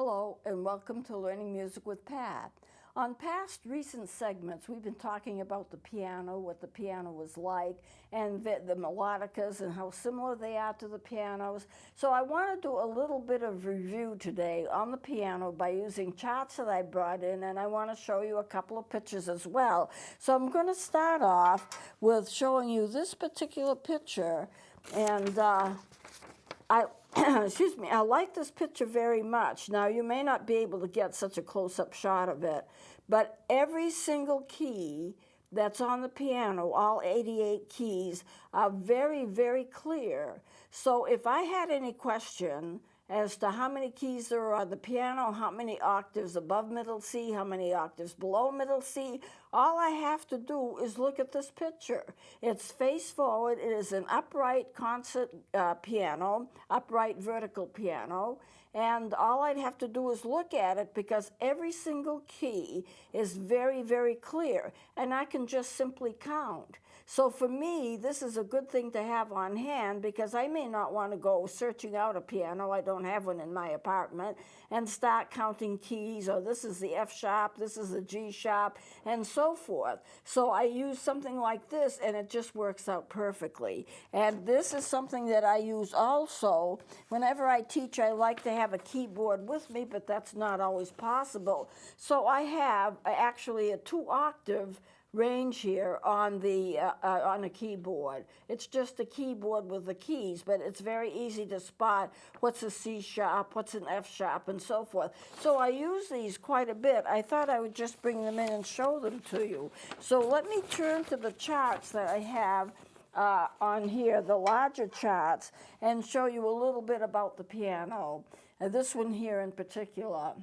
Hello and welcome to Learning Music with Pat. On past recent segments, we've been talking about the piano, what the piano was like, and the melodicas and how similar they are to the pianos. So I want to do a little bit of review today on the piano by using charts that I brought in, and I want to show you a couple of pictures as well. So I'm going to start off with showing you this particular picture, and excuse me, I like this picture very much. Now, you may not be able to get such a close-up shot of it, but every single key that's on the piano, all 88 keys, are very, very clear. So if I had any question as to how many keys there are on the piano, how many octaves above middle C, how many octaves below middle C, all I have to do is look at this picture. It's face forward. It is an upright concert piano, upright vertical piano, and all I'd have to do is look at it because every single key is very, very clear, and I can just simply count. So for me, this is a good thing to have on hand because I may not want to go searching out a piano, I don't have one in my apartment, and start counting keys, or this is the F sharp, this is the G sharp, and so forth. So I use something like this and it just works out perfectly. And this is something that I use also. Whenever I teach, I like to have a keyboard with me, but that's not always possible. So I have actually a 2-octave range here on a keyboard. It's just a keyboard with the keys, but it's very easy to spot what's a C sharp, what's an F sharp, and so forth. So I use these quite a bit. I thought I would just bring them in and show them to you. So let me turn to the charts that I have on here, the larger charts, and show you a little bit about the piano. This one here in particular.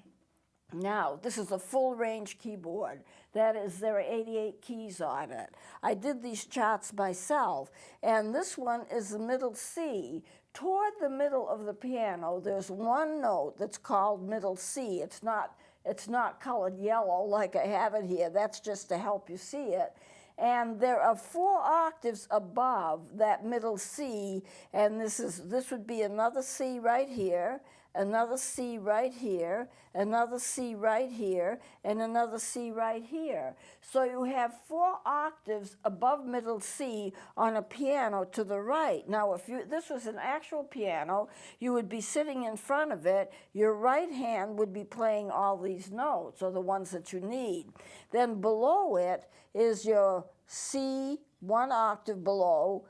Now, this is a full range keyboard. That is, there are 88 keys on it. I did these charts myself, and this one is the middle C. Toward the middle of the piano, there's one note that's called middle C. It's not colored yellow like I have it here. That's just to help you see it. And there are 4 octaves above that middle C, and this would be another C right here, another C right here, another C right here, and another C right here. So you have 4 octaves above middle C on a piano to the right. Now, if this was an actual piano, you would be sitting in front of it. Your right hand would be playing all these notes, or the ones that you need. Then below it is your C, 1 octave below,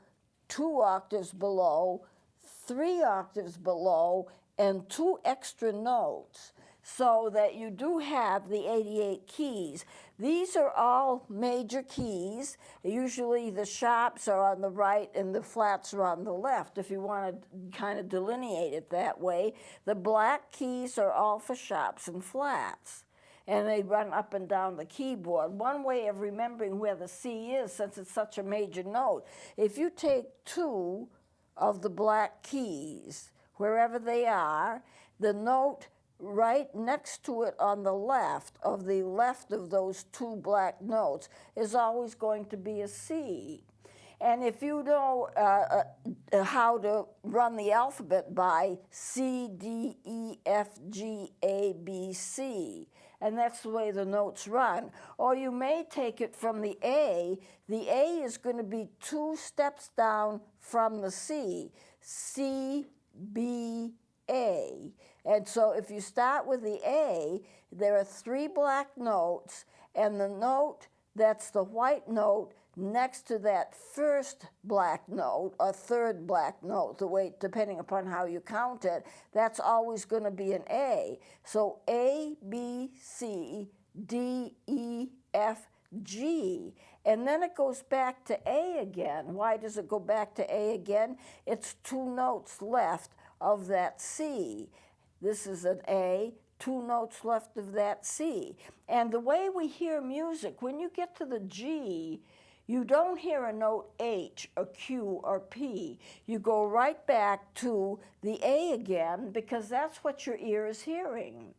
2 octaves below, 3 octaves below, and 2 extra notes, so that you do have the 88 keys. These are all major keys. Usually the sharps are on the right and the flats are on the left, if you want to kind of delineate it that way. The black keys are all for sharps and flats, and they run up and down the keyboard. One way of remembering where the C is, since it's such a major note, if you take 2 of the black keys, wherever they are, the note right next to it on the left of those 2 black notes is always going to be a C. And if you know how to run the alphabet by C, D, E, F, G, A, B, C, and that's the way the notes run. Or you may take it from the A is going to be 2 steps down from the C, C, B, A. And so if you start with the A, there are 3 black notes, and the note that's the white note next to that first black note or third black note, depending upon how you count it, that's always going to be an A. So A, B, C, D, E, F, G, and then it goes back to A again. Why does it go back to A again? It's 2 notes left of that C. This is an A, 2 notes left of that C. And the way we hear music, when you get to the G, you don't hear a note H or Q or P. You go right back to the A again because that's what your ear is hearing.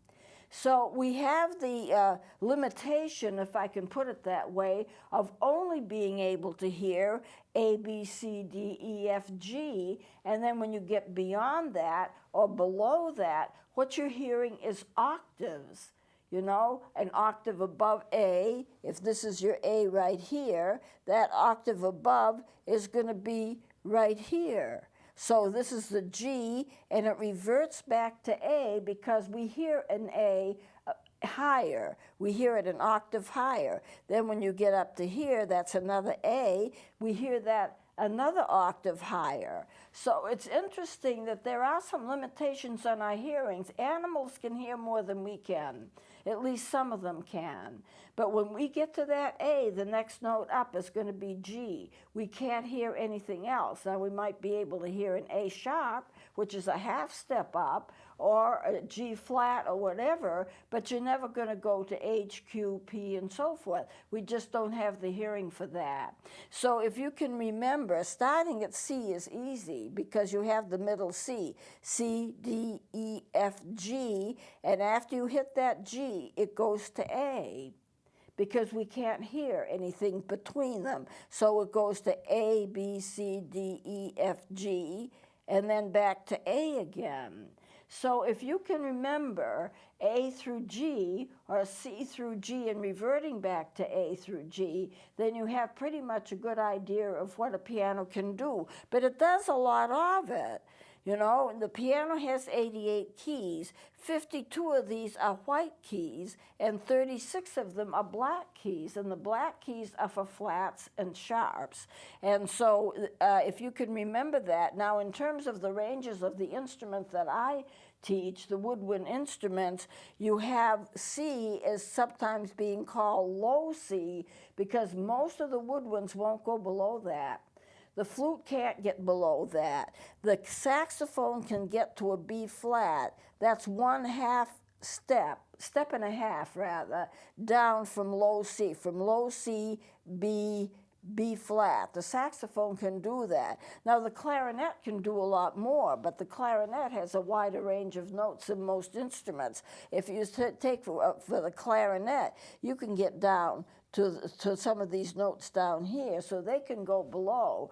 So we have the limitation, if I can put it that way, of only being able to hear A, B, C, D, E, F, G, and then when you get beyond that or below that, what you're hearing is octaves. You know, an octave above A, if this is your A right here, that octave above is going to be right here. So this is the G, and it reverts back to A because we hear an A higher. We hear it an octave higher. Then when you get up to here, that's another A. We hear that another octave higher. So it's interesting that there are some limitations on our hearings. Animals can hear more than we can. At least some of them can. But when we get to that A, the next note up is going to be G. We can't hear anything else. Now we might be able to hear an A sharp, which is a half step up, or a G flat or whatever, but you're never going to go to H, Q, P, and so forth. We just don't have the hearing for that. So if you can remember, starting at C is easy because you have the middle C, C, D, E, F, G, and after you hit that G, it goes to A, because we can't hear anything between them. So it goes to A, B, C, D, E, F, G, and then back to A again. So if you can remember A through G, or C through G and reverting back to A through G, then you have pretty much a good idea of what a piano can do. But it does a lot of it. You know, the piano has 88 keys. 52 of these are white keys, and 36 of them are black keys. And the black keys are for flats and sharps. And so if you can remember that. Now, in terms of the ranges of the instruments that I teach, the woodwind instruments, you have C as sometimes being called low C, because most of the woodwinds won't go below that. The flute can't get below that. The saxophone can get to a B flat. That's 1/2 step and a half rather, down from low C. From low C, B flat. The saxophone can do that. Now the clarinet can do a lot more, but the clarinet has a wider range of notes than most instruments. If you take for the clarinet, you can get down to some of these notes down here, so they can go below.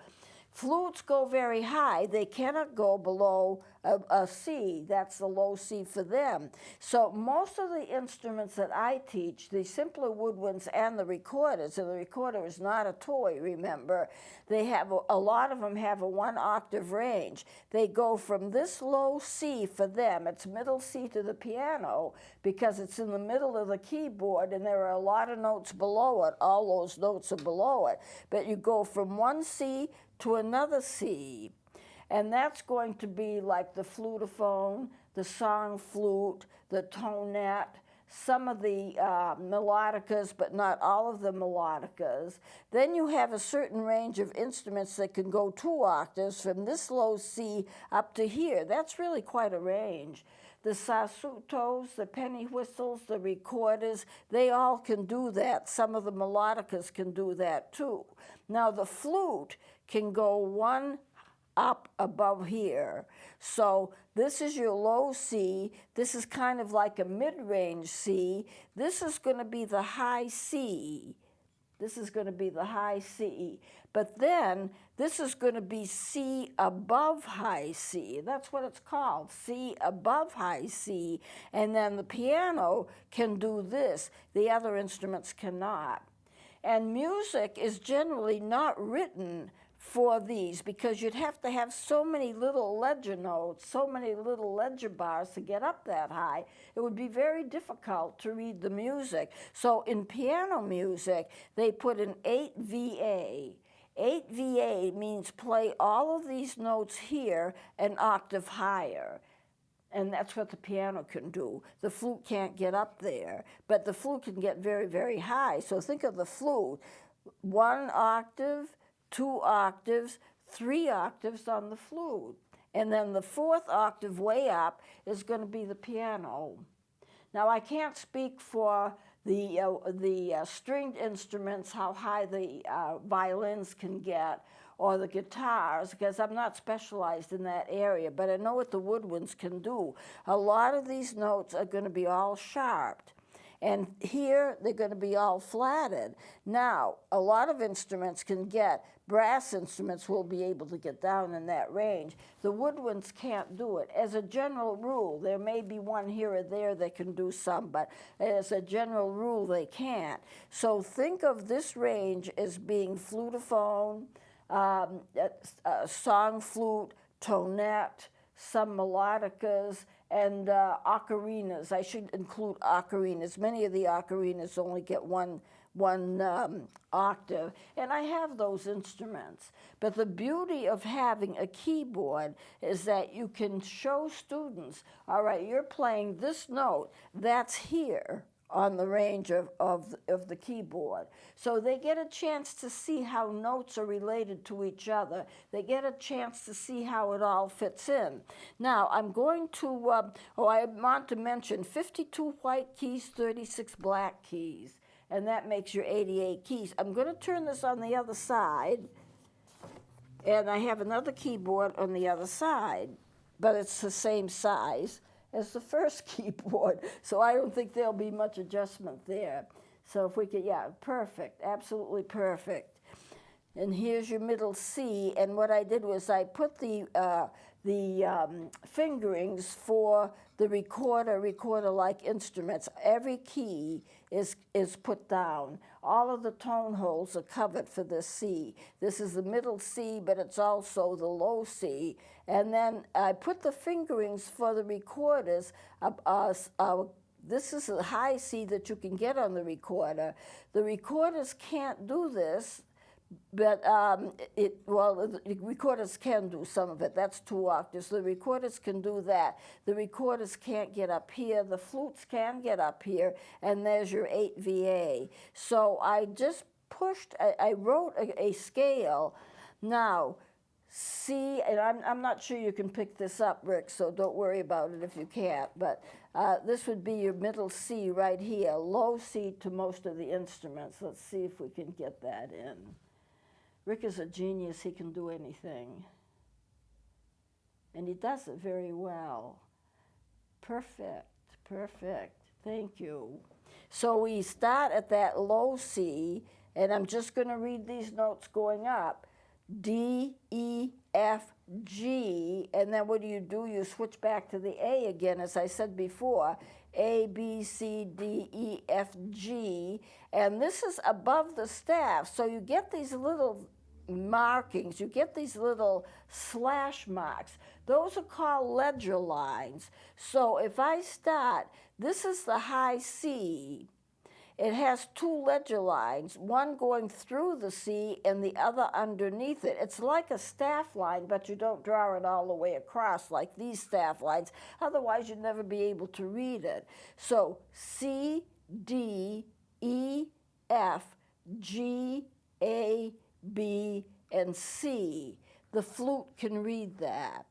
Flutes go very high. They cannot go below a C. That's the low C for them. So most of the instruments that I teach, the simpler woodwinds and the recorders, and the recorder is not a toy, remember, they have a lot of them have a 1 octave range. They go from this low C for them, it's middle C to the piano, because it's in the middle of the keyboard and there are a lot of notes below it. All those notes are below it. But you go from 1 C to another C. And that's going to be like the flutophone, the song flute, the tonette, some of the melodicas, but not all of the melodicas. Then you have a certain range of instruments that can go 2 octaves from this low C up to here. That's really quite a range. The sassotos, the penny whistles, the recorders, they all can do that. Some of the melodicas can do that too. Now the flute can go 1 up above here. So this is your low C. This is kind of like a mid-range C. This is going to be the high C. This is going to be the high C. But then this is going to be C above high C. That's what it's called, C above high C. And then the piano can do this. The other instruments cannot. And music is generally not written for these, because you'd have to have so many little ledger notes, so many little ledger bars to get up that high. It would be very difficult to read the music. So in piano music, they put an 8 VA. 8 VA means play all of these notes here an octave higher. And that's what the piano can do. The flute can't get up there, but the flute can get very, very high. So think of the flute, 1 octave, 2 octaves, 3 octaves on the flute. And then the 4th octave way up is going to be the piano. Now, I can't speak for the stringed instruments, how high the violins can get, or the guitars, because I'm not specialized in that area, but I know what the woodwinds can do. A lot of these notes are going to be all sharped. And here, they're going to be all flatted. Now, a lot of instruments can get, brass instruments will be able to get down in that range. The woodwinds can't do it. As a general rule, there may be one here or there that can do some, but as a general rule, they can't. So think of this range as being flutophone, song flute, tonette, some melodicas, and ocarinas. I should include ocarinas. Many of the ocarinas only get one octave, and I have those instruments. But the beauty of having a keyboard is that you can show students, all right, you're playing this note, that's here on the range of the keyboard. So they get a chance to see how notes are related to each other. They get a chance to see how it all fits in. Now, I'm going to, I want to mention 52 white keys, 36 black keys, and that makes your 88 keys. I'm going to turn this on the other side, and I have another keyboard on the other side, but it's the same size as the first keyboard, so I don't think there'll be much adjustment there. So if we could, yeah, perfect, absolutely perfect. And here's your middle C, and what I did was I put the fingerings for the recorder-like instruments. Every key is put down. All of the tone holes are covered for this C. This is the middle C, but it's also the low C. And then I put the fingerings for the recorders. This is a high C that you can get on the recorder. The recorders can't do this, but the recorders can do some of it. That's 2 octaves. The recorders can do that. The recorders can't get up here. The flutes can get up here, and there's your 8 VA. So I just pushed, I wrote a scale. Now, C, and I'm not sure you can pick this up, Rick, so don't worry about it if you can't, but this would be your middle C right here, low C to most of the instruments. Let's see if we can get that in. Rick is a genius. He can do anything. And he does it very well. Perfect, perfect. Thank you. So we start at that low C, and I'm just going to read these notes going up. D, E, F, G, and then what do? You switch back to the A again, as I said before. A, B, C, D, E, F, G, and this is above the staff, so you get these little markings, you get these little slash marks. Those are called ledger lines. So if I start, this is the high C. It has 2 ledger lines, one going through the C and the other underneath it. It's like a staff line, but you don't draw it all the way across like these staff lines. Otherwise, you'd never be able to read it. So C, D, E, F, G, A, B, and C. The flute can read that.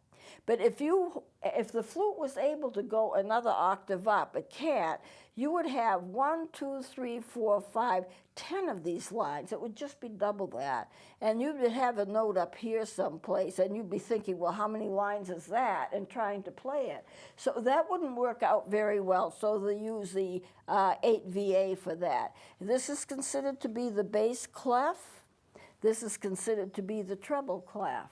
But if the flute was able to go another octave up, it can't, you would have 1, 2, 3, 4, 5, 10 of these lines. It would just be double that. And you would have a note up here someplace, and you'd be thinking, well, how many lines is that? And trying to play it. So that wouldn't work out very well, so they use the 8 VA for that. This is considered to be the bass clef. This is considered to be the treble clef.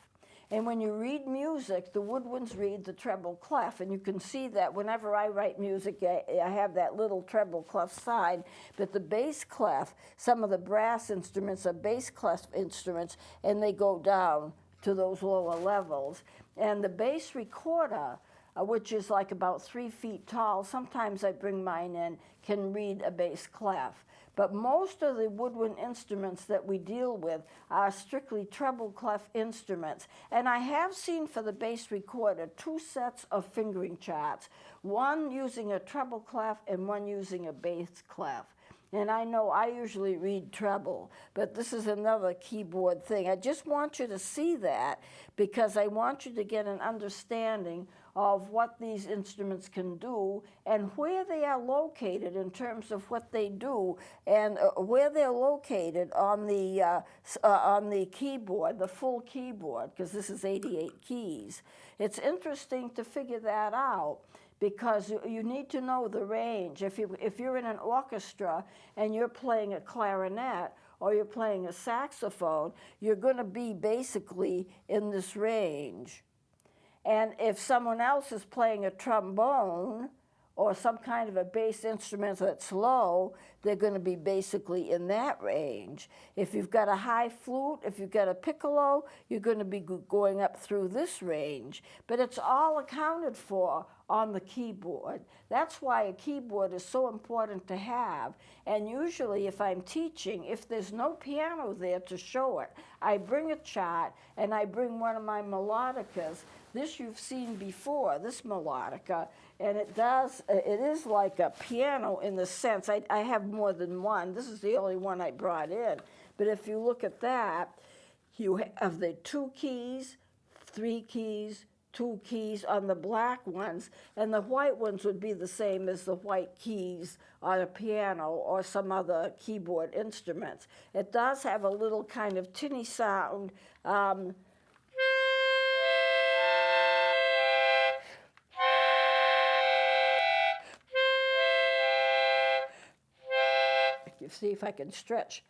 And when you read music, the woodwinds read the treble clef, and you can see that whenever I write music, I have that little treble clef sign. But the bass clef, some of the brass instruments are bass clef instruments, and they go down to those lower levels. And the bass recorder, which is like about 3 feet tall, sometimes I bring mine in, can read a bass clef. But most of the woodwind instruments that we deal with are strictly treble clef instruments. And I have seen for the bass recorder 2 sets of fingering charts, one using a treble clef and one using a bass clef. And I know I usually read treble, but this is another keyboard thing. I just want you to see that because I want you to get an understanding of what these instruments can do and where they are located in terms of what they do, and where they're located on the keyboard, the full keyboard, because this is 88 keys. It's interesting to figure that out, because you need to know the range. If you're in an orchestra and you're playing a clarinet or you're playing a saxophone, you're going to be basically in this range. And if someone else is playing a trombone or some kind of a bass instrument that's low, they're going to be basically in that range. If you've got a high flute, if you've got a piccolo, you're going to be going up through this range. But it's all accounted for on the keyboard. That's why a keyboard is so important to have. And usually if I'm teaching, if there's no piano there to show it, I bring a chart and I bring one of my melodicas. This you've seen before, this melodica, and it is like a piano in the sense, I have more than one. This is the only one I brought in. But if you look at that, you have the 2 keys, 3 keys, 2 keys on the black ones, and the white ones would be the same as the white keys on a piano or some other keyboard instruments. It does have a little kind of tinny sound. You see if I can stretch.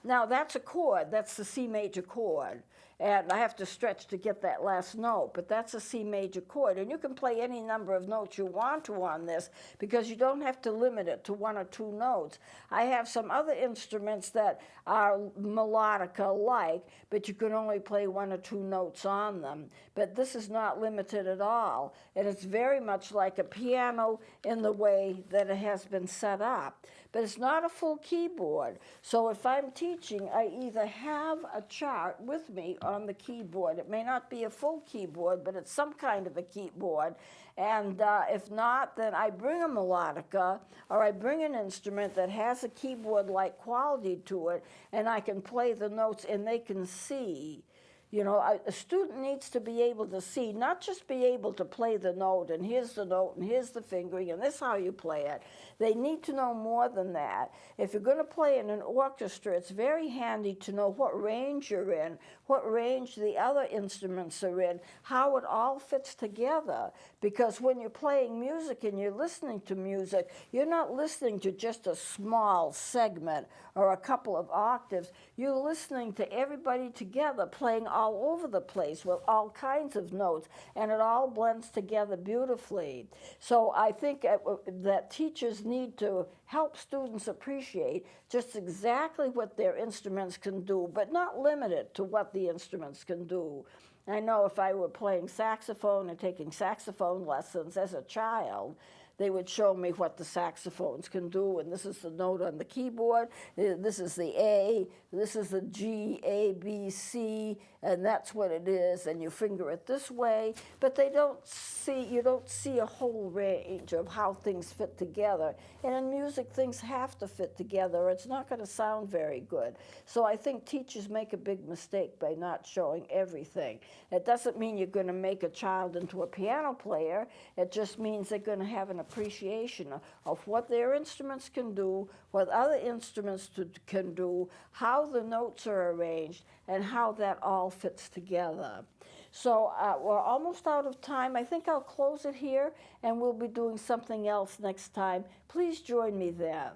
Now that's a chord, that's the C major chord. And I have to stretch to get that last note, but that's a C major chord. And you can play any number of notes you want to on this, because you don't have to limit it to 1 or 2 notes. I have some other instruments that are melodica-like, but you can only play 1 or 2 notes on them. But this is not limited at all. And it's very much like a piano in the way that it has been set up. But it's not a full keyboard. So if I'm teaching, I either have a chart with me on the keyboard. It may not be a full keyboard, but it's some kind of a keyboard. And if not, then I bring a melodica, or I bring an instrument that has a keyboard-like quality to it, and I can play the notes and they can see. You know, a student needs to be able to see, not just be able to play the note, and here's the note, and here's the fingering, and this is how you play it. They need to know more than that. If you're going to play in an orchestra, it's very handy to know what range you're in, what range the other instruments are in, how it all fits together. Because when you're playing music and you're listening to music, you're not listening to just a small segment or a couple of octaves. You're listening to everybody together playing all over the place with all kinds of notes, and it all blends together beautifully. So I think that teachers need to help students appreciate just exactly what their instruments can do, but not limit it to what the instruments can do. I know if I were playing saxophone and taking saxophone lessons as a child, they would show me what the saxophones can do, and this is the note on the keyboard, this is the A, this is the G, A, B, C, and that's what it is, and you finger it this way, but you don't see a whole range of how things fit together. And in music, things have to fit together, or it's not going to sound very good. So I think teachers make a big mistake by not showing everything. It doesn't mean you're going to make a child into a piano player. It just means they're going to have an appreciation of what their instruments can do, what other instruments can do, how the notes are arranged, and how that all fits together. So we're almost out of time. I think I'll close it here, and we'll be doing something else next time. Please join me then.